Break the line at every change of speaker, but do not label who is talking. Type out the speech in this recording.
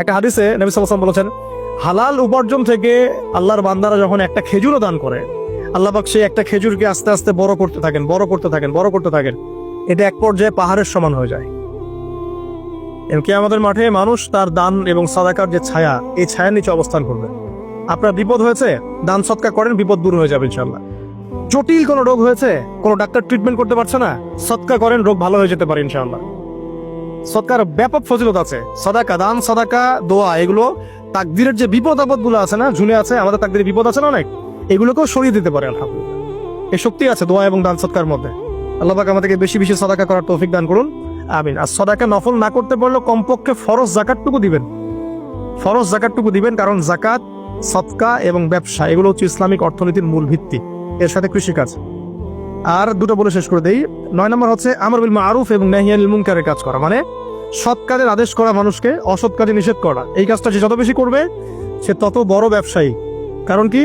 একটা হাদিসে নবী সাল্লাল্লাহু আলাইহি ওয়াসাল্লাম বলেছেন, হালাল উপার্জন থেকে আল্লাহর বান্দারা যখন একটা খেজুরও দান করে, আল্লাহ পাক সেই একটা খেজুরকে আস্তে আস্তে বড় করতে থাকেন, বড় করতে থাকেন, বড় করতে থাকেন। এটা এক পর্যায়ে পাহাড়ের সমান হয়ে যায়। কিয়ামতের মাঠে মানুষ তার দান এবং সাদাকার যে ছায়া, এই ছায়ার নিচে অবস্থান করবে। আপনার বিপদ হয়েছে, দান সৎকার করেন, বিপদ দূর হয়ে যাবে ইনশাআল্লাহ। জটিল কোনো রোগ হয়েছে, কোনো ডাক্তার ট্রিটমেন্ট করতে পারছে না, সৎকার করেন, রোগ ভালো হয়ে যেতে পারে ইনশাআল্লাহ। সৎকার ব্যাপক ফজিলত আছে। সাদাকা, দান, সাদাকা, দোয়া, এগুলো তাকদিরের যে বিপদ আপদ গুলো আছে না, ঝুলে আছে, আমাদের তাকদিরে বিপদ আছে না অনেক, এগুলোকেও সরিয়ে দিতে পারে আলহামদুলিল্লাহ। এই শক্তি আছে দোয়া এবং দান সৎকার মধ্যে। আল্লাহ পাক আমাদেরকে বেশি বেশি সাদাকা করার তৌফিক দান করুন, আমিন। আর সাদাকা নফল না করতে পারলে কমপক্ষে ফরজ যাকাতটুকু দিবেন, ফরজ যাকাতটুকু দিবেন, কারণ যাকাত, সদকা এবং ব্যবসা এগুলো হচ্ছে ইসলামিক অর্থনীতির মূল ভিত্তি, এর সাথে কৃষিকাজ। আর দুটো বলে শেষ করে দেই। 9 নম্বর হচ্ছে আমর বিল মারুফ এবং নাহি আনিল মুনকারের কাজ করা, মানে সৎ কাজের আদেশ করা, মানুষকে অসৎ কাজে নিষেধ করা। এই কাজটা যে যত বেশি করবে সে তত বড় ব্যবসায়ী। কারণ কি?